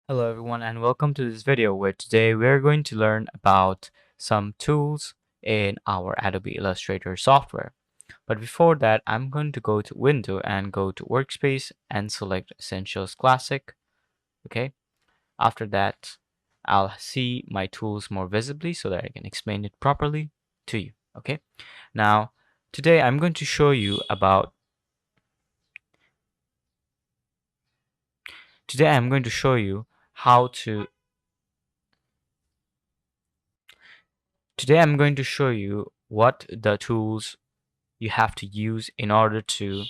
Hello everyone and welcome to this video where today we're going to learn about some tools in our Adobe Illustrator software. But before that, I'm going to go to Window and go to Workspace and select Essentials Classic. Okay. After that, I'll see my tools more visibly so that I can explain it properly to you. Okay. Now, today I'm going to show you about how to Today I'm going to show you what the tools you have to use in order to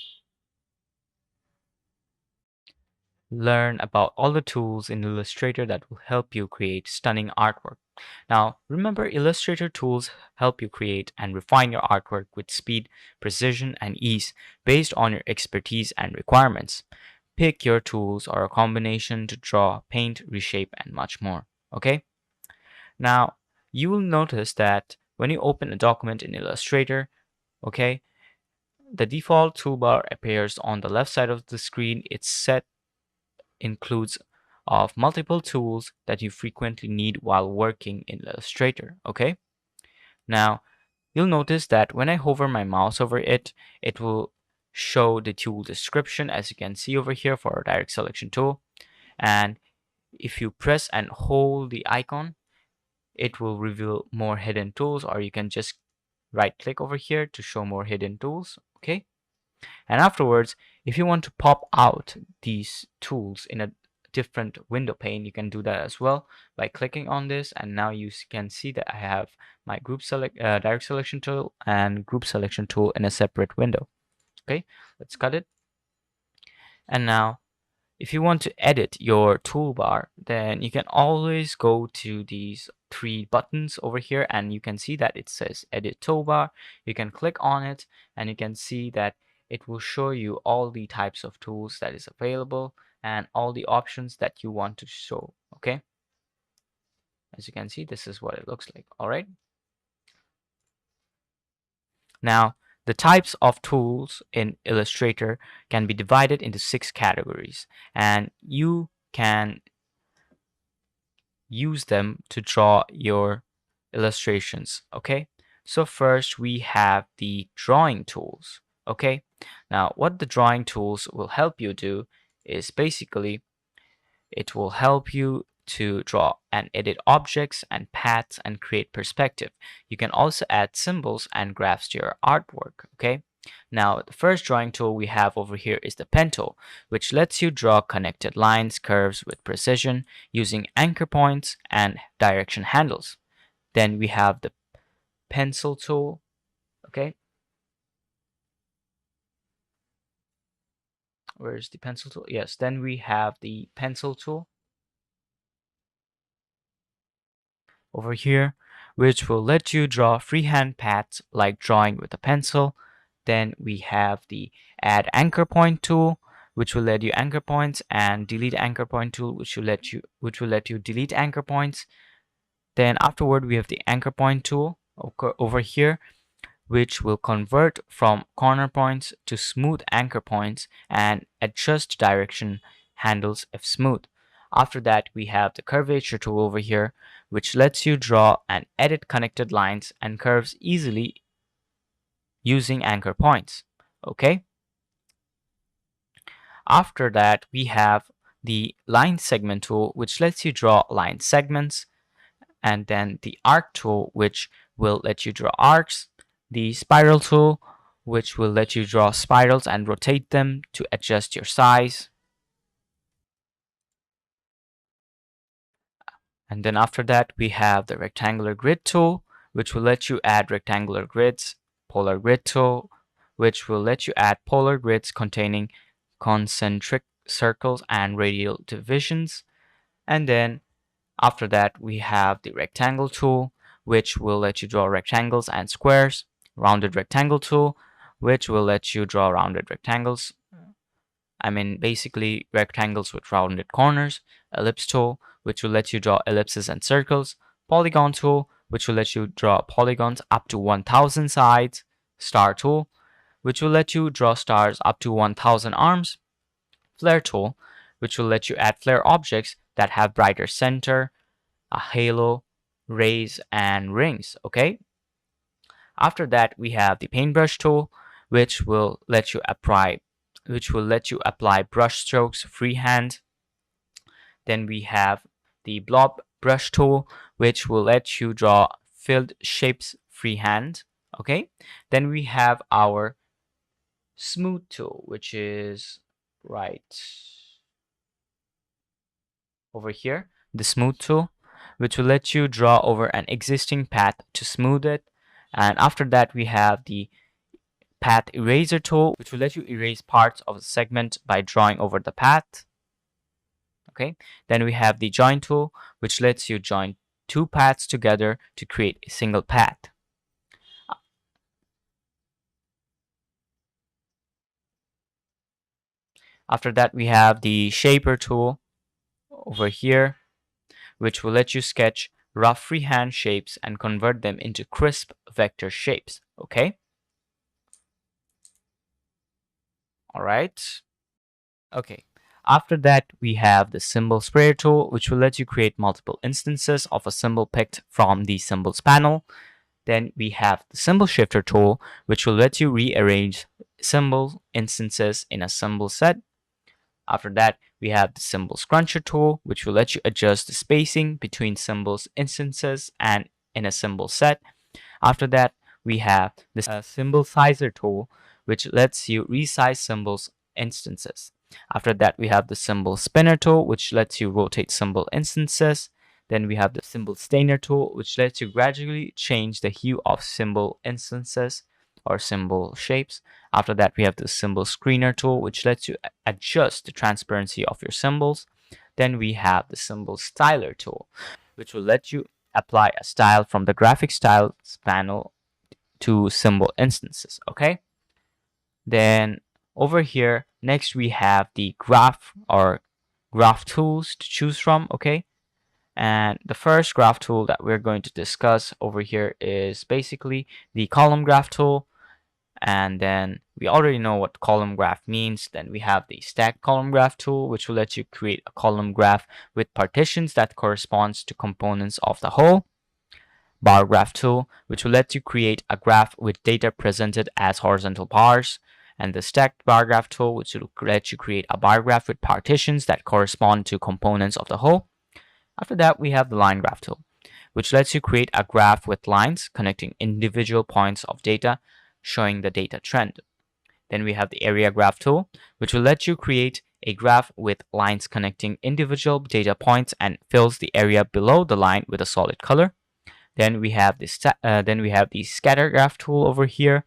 learn about all the tools in Illustrator that will help you create stunning artwork. Now, remember, Illustrator tools help you create and refine your artwork with speed, precision, and ease based on your expertise and requirements. Pick your tools or a combination to draw, paint, reshape, and much more. Okay? Now, you will notice that when you open a document in Illustrator, okay, the default toolbar appears on the left side of the screen. It's set includes of multiple tools that you frequently need while working in Illustrator. Okay. Now you'll notice that when I hover my mouse over it, it will show the tool description, as you can see over here, for a direct selection tool. And if you press and hold the icon, it will reveal more hidden tools, or you can just right click over here to show more hidden tools. Okay. And afterwards, if you want to pop out these tools in a different window pane, you can do that as well by clicking on this. And now you can see that I have my direct selection tool and group selection tool in a separate window. Okay, let's cut it. And now if you want to edit your toolbar, then you can always go to these three buttons over here, and you can see that it says edit toolbar. You can click on it and you can see that it will show you all the types of tools that is available and all the options that you want to show. Okay, as you can see, this is what it looks like. All right, now the types of tools in Illustrator can be divided into 6 categories, and you can use them to draw your illustrations. Okay, so first we have the drawing tools. Okay, now what the drawing tools will help you do is basically it will help you to draw and edit objects and paths and create perspective. You can also add symbols and graphs to your artwork. Okay, now the first drawing tool we have over here is the pen tool, which lets you draw connected lines, curves with precision using anchor points and direction handles. Then we have the pencil tool. Okay, where's the pencil tool? Yes, then we have the pencil tool over here, which will let you draw freehand paths like drawing with a pencil. Then we have the add anchor point tool, which will let you anchor points, and delete anchor point tool, which will let you delete anchor points. Then afterward we have the anchor point tool over here, which will convert from corner points to smooth anchor points and adjust direction handles if smooth. After that, we have the curvature tool over here, which lets you draw and edit connected lines and curves easily using anchor points. Okay. After that, we have the line segment tool, which lets you draw line segments, and then the arc tool, which will let you draw arcs, the spiral tool, which will let you draw spirals and rotate them to adjust your size. And then after that, we have the rectangular grid tool, which will let you add rectangular grids, polar grid tool, which will let you add polar grids containing concentric circles and radial divisions. And then after that, we have the rectangle tool, which will let you draw rectangles and squares, rounded rectangle tool, which will let you draw rounded rectangles. I mean, basically rectangles with rounded corners, ellipse tool, which will let you draw ellipses and circles, polygon tool, which will let you draw polygons up to 1000 sides, star tool, which will let you draw stars up to 1000 arms, flare tool, which will let you add flare objects that have brighter center, a halo, rays, and rings. Okay. After that, we have the paintbrush tool, which will let you apply brush strokes freehand. Then we have the blob brush tool, which will let you draw filled shapes freehand. Okay. Then we have our smooth tool, which is right over here, the smooth tool, which will let you draw over an existing path to smooth it. And after that, we have the path eraser tool, which will let you erase parts of the segment by drawing over the path. Okay. Then we have the join tool, which lets you join two paths together to create a single path. After that, we have the shaper tool over here, which will let you sketch rough freehand shapes and convert them into crisp vector shapes. Okay. All right. Okay. After that, we have the symbol sprayer tool, which will let you create multiple instances of a symbol picked from the symbols panel. Then we have the symbol shifter tool, which will let you rearrange symbol instances in a symbol set. After that, we have the symbol scruncher tool, which will let you adjust the spacing between symbols instances and in a symbol set. After that, we have the symbol sizer tool, which lets you resize symbols instances. After that, we have the symbol spinner tool, which lets you rotate symbol instances. Then we have the symbol stainer tool, which lets you gradually change the hue of symbol instances or symbol shapes. After that, we have the symbol screener tool, which lets you adjust the transparency of your symbols. Then we have the symbol styler tool, which will let you apply a style from the graphic styles panel to symbol instances. Okay. Then over here, next we have the graph or graph tools to choose from. Okay. And the first graph tool that we're going to discuss over here is basically the column graph tool. And then we already know what column graph means. Then we have the stack column graph tool, which will let you create a column graph with partitions that corresponds to components of the whole. Bar graph tool, which will let you create a graph with data presented as horizontal bars. And the stacked bar graph tool, which will let you create a bar graph with partitions that correspond to components of the whole. After that, we have the line graph tool, which lets you create a graph with lines connecting individual points of data, showing the data trend. Then we have the area graph tool, which will let you create a graph with lines connecting individual data points and fills the area below the line with a solid color. Then we have the scatter graph tool over here,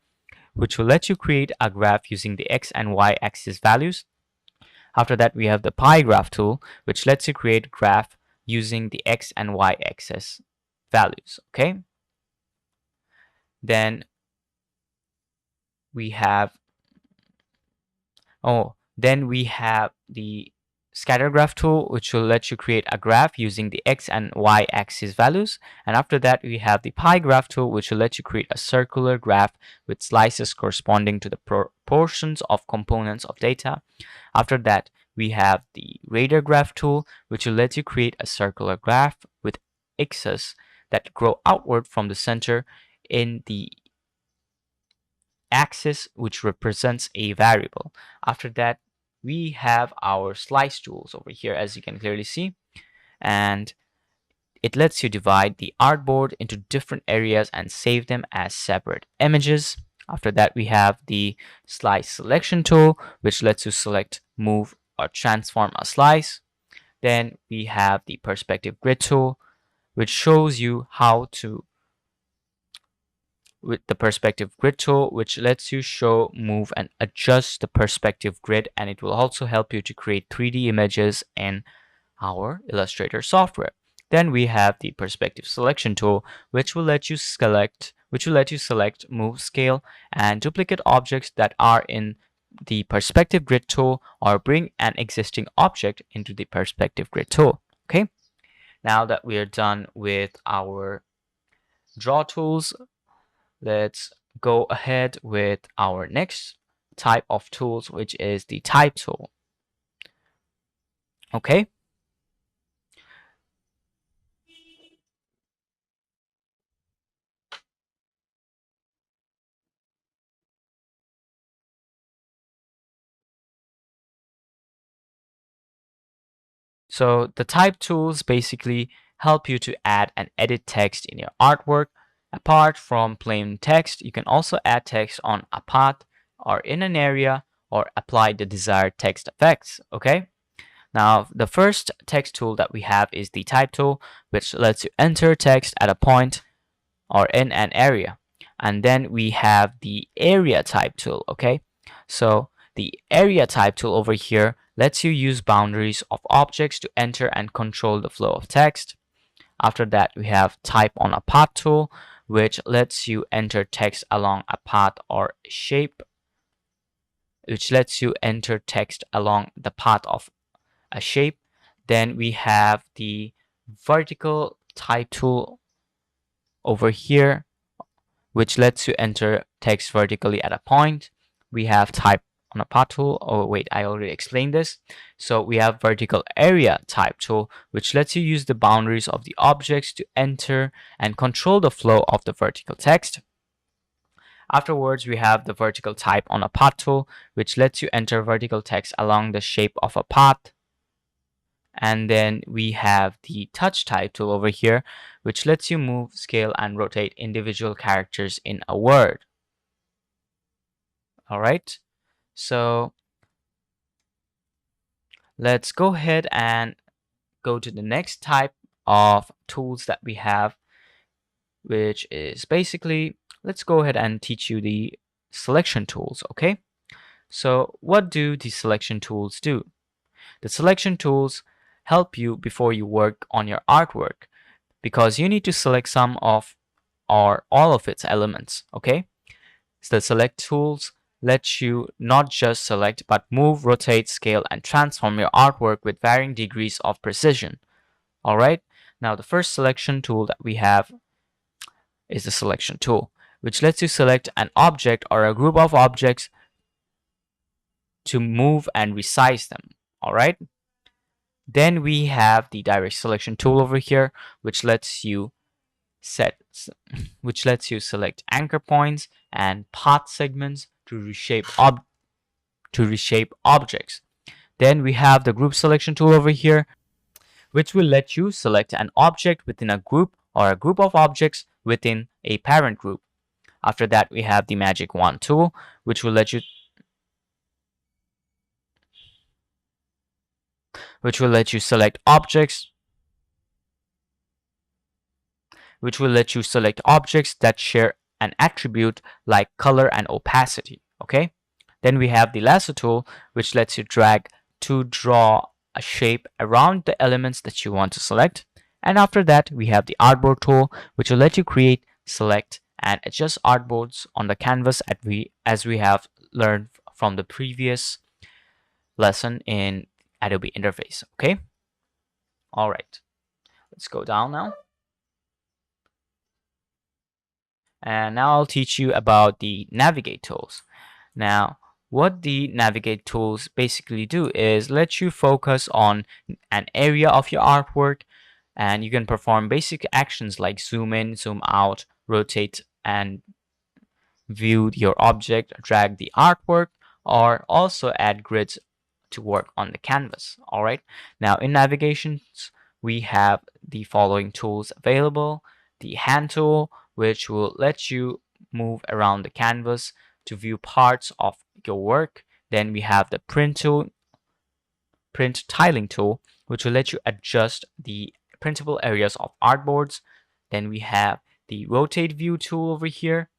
which will let you create a graph using the x and y axis values. After that, we have the pie graph tool, which lets you create a graph using the x and y axis values. Okay. Then we have the scatter graph tool, which will let you create a graph using the x and y axis values. And after that, we have the pie graph tool, which will let you create a circular graph with slices corresponding to the proportions of components of data. After that, we have the radar graph tool, which will let you create a circular graph with axes that grow outward from the center in the axis which represents a variable. After that, we have our slice tools over here, as you can clearly see, and it lets you divide the artboard into different areas and save them as separate images. After that, we have the slice selection tool, which lets you select, move, or transform a slice. Then we have the perspective grid tool, which shows you how to with the perspective grid tool, which lets you show, move, and adjust the perspective grid, and it will also help you to create 3D images in our Illustrator software. Then we have the perspective selection tool, which will let you select, move, scale, and duplicate objects that are in the perspective grid tool, or bring an existing object into the perspective grid tool. Okay. Now that we are done with our draw tools, let's go ahead with our next type of tools, which is the type tool. Okay. So the type tools basically help you to add and edit text in your artwork. Apart from plain text, you can also add text on a path or in an area or apply the desired text effects. Okay. Now, the first text tool that we have is the type tool, which lets you enter text at a point or in an area. And then we have the area type tool. Okay. So the area type tool over here lets you use boundaries of objects to enter and control the flow of text. After that, we have type on a path tool, which lets you enter text along a path or shape, which lets you enter text along the path of a shape. Then we have the vertical type tool over here, which lets you enter text vertically at a point. We have type on a path tool. Oh, wait, I already explained this. So we have vertical area type tool, which lets you use the boundaries of the objects to enter and control the flow of the vertical text. Afterwards, we have the vertical type on a path tool, which lets you enter vertical text along the shape of a path. And then we have the touch type tool over here, which lets you move, scale, and rotate individual characters in a word. All right. So let's go ahead and go to the next type of tools that we have, which is basically, let's go ahead and teach you the selection tools. Okay. So what do the selection tools do? The selection tools help you before you work on your artwork because you need to select some of or all of its elements. Okay. So the select tools let you not just select but move, rotate, scale, and transform your artwork with varying degrees of precision. All right. Now the first selection tool that we have is the selection tool, which lets you select an object or a group of objects to move and resize them. All right. Then we have the direct selection tool over here, which lets you select anchor points and path segments to reshape objects. Then we have the group selection tool over here, which will let you select an object within a group or a group of objects within a parent group. After that, we have the magic wand tool, which will let you select objects that share an attribute like color and opacity. Okay. Then we have the lasso tool, which lets you drag to draw a shape around the elements that you want to select. And after that, we have the artboard tool, which will let you create, select, and adjust artboards on the canvas as we have learned from the previous lesson in Adobe Interface. Okay. All right. Let's go down now. And now I'll teach you about the navigate tools. Now, what the navigate tools basically do is let you focus on an area of your artwork, and you can perform basic actions like zoom in, zoom out, rotate and view your object, drag the artwork, or also add grids to work on the canvas. All right. Now in navigations, we have the following tools available. The hand tool, which will let you move around the canvas to view parts of your work. Then we have the print tiling tool, which will let you adjust the printable areas of artboards. Then we have the rotate view tool over here,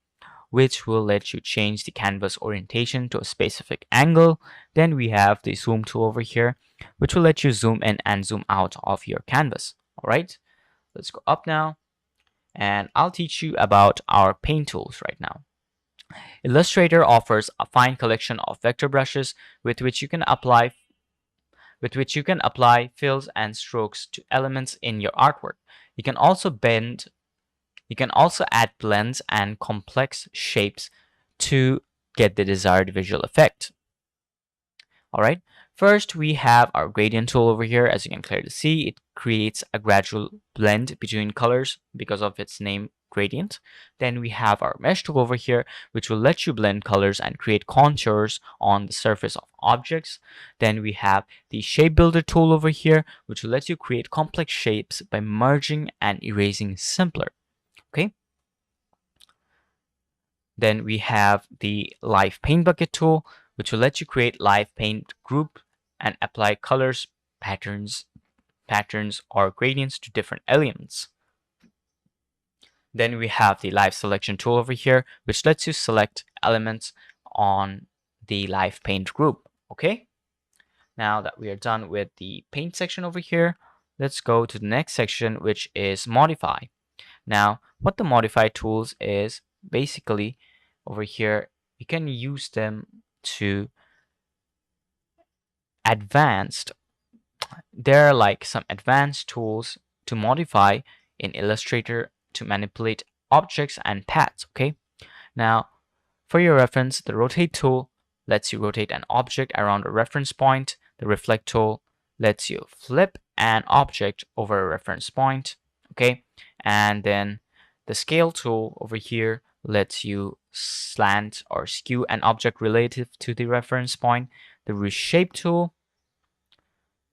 which will let you change the canvas orientation to a specific angle. Then we have the zoom tool over here, which will let you zoom in and zoom out of your canvas. All right, let's go up now, and I'll teach you about our paint tools right now. Illustrator offers a fine collection of vector brushes with which you can apply fills and strokes to elements in your artwork. You can also add blends and complex shapes to get the desired visual effect. All right. First, we have our gradient tool over here. As you can clearly see, it creates a gradual blend between colors because of its name gradient. Then we have our mesh tool over here, which will let you blend colors and create contours on the surface of objects. Then we have the shape builder tool over here, which will let you create complex shapes by merging and erasing simpler. Okay. Then we have the live paint bucket tool, which will let you create live paint group and apply colors, patterns or gradients to different elements. Then we have the live selection tool over here, which lets you select elements on the live paint group. Okay. Now that we are done with the paint section over here, let's go to the next section, which is modify. Now, what the modify tools is basically over here, you can use them to advanced. There are like some advanced tools to modify in Illustrator to manipulate objects and paths. Okay. Now, for your reference, the rotate tool lets you rotate an object around a reference point. The reflect tool lets you flip an object over a reference point. Okay. And then the scale tool over here lets you slant or skew an object relative to the reference point. The reshape tool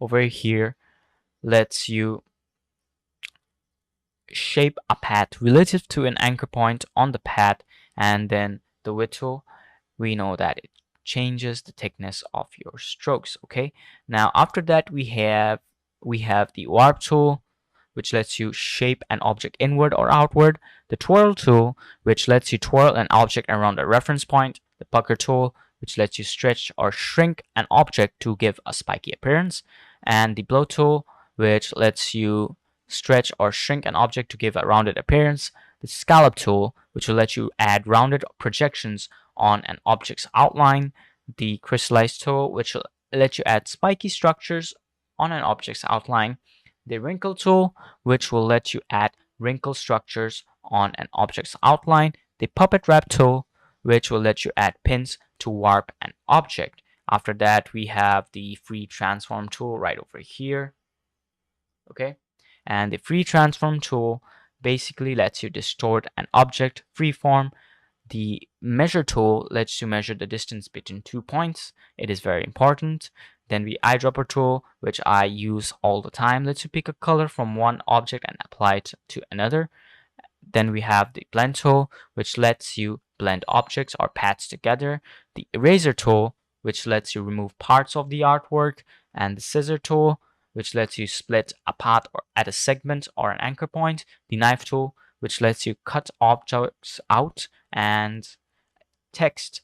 over here lets you shape a path relative to an anchor point on the path. And then the width tool, we know that it changes the thickness of your strokes. Okay, now after that we have the warp tool, which lets you shape an object inward or outward. The twirl tool, which lets you twirl an object around a reference point. The pucker tool, which lets you stretch or shrink an object to give a spiky appearance. And the blow tool, which lets you stretch or shrink an object to give a rounded appearance. The scallop tool, which will let you add rounded projections on an object's outline. The crystallize tool, which will let you add spiky structures on an object's outline. The wrinkle tool, which will let you add wrinkle structures on an object's outline. The puppet wrap tool, which will let you add pins to warp an object. After that, we have the free transform tool right over here. Okay, and the free transform tool basically lets you distort an object freeform. The measure tool lets you measure the distance between 2 points. It is very important. Then the eyedropper tool, which I use all the time, lets you pick a color from one object and apply it to another. Then we have the blend tool, which lets you blend objects or paths together. The eraser tool, which lets you remove parts of the artwork. And the scissor tool, which lets you split a path or at a segment or an anchor point. The knife tool, which lets you cut objects out. And text,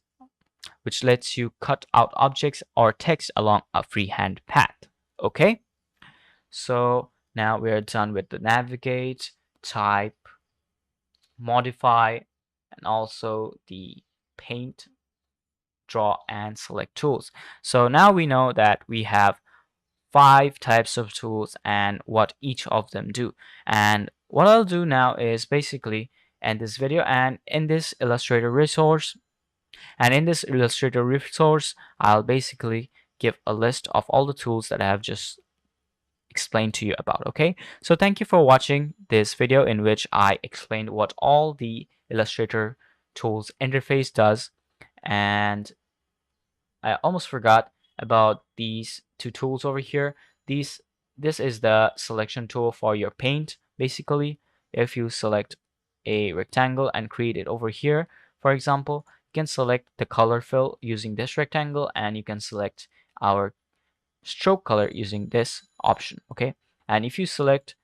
which lets you cut out objects or text along a freehand path. Okay, so now we're done with the navigate, type, modify, and also the paint, draw, and select tools. So now we know that we have 5 types of tools and what each of them do. And what I'll do now is basically end this video, and in this Illustrator resource, I'll basically give a list of all the tools that I have just explained to you about. Okay, so thank you for watching this video in which I explained what all the Illustrator tools interface does. And I almost forgot about these 2 tools over here. This is the selection tool for your paint. Basically, if you select a rectangle and create it over here, for example, you can select the color fill using this rectangle, and you can select our stroke color using this option. Okay, and if you select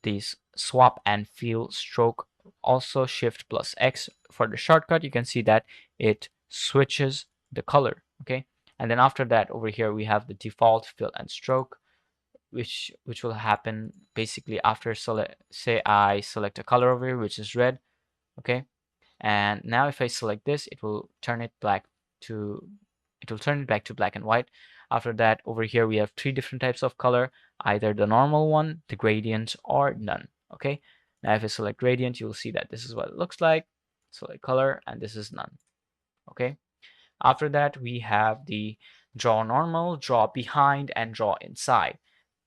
these swap and fill stroke, also shift plus X for the shortcut, you can see that it switches the color. Okay, and then after that over here we have the default fill and stroke, which will happen basically after say I select a color over here, which is red. Okay, and now if I select this, it will turn it back to black and white. After that, over here we have 3 different types of color, either the normal one, the gradient, or none. Okay, now if I select gradient, you'll see that this is what it looks like. Select color, and this is none. Okay, after that we have the Draw normal, draw behind, and draw inside.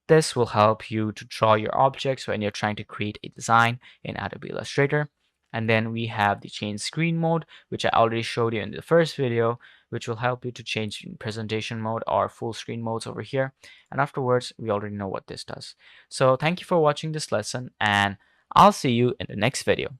This will help you to draw your objects when you're trying to create a design in Adobe Illustrator. And then we have the change screen mode, which I already showed you in the first video, which will help you to change presentation mode or full screen modes over here. And afterwards, we already know what this does. So thank you for watching this lesson, and I'll see you in the next video.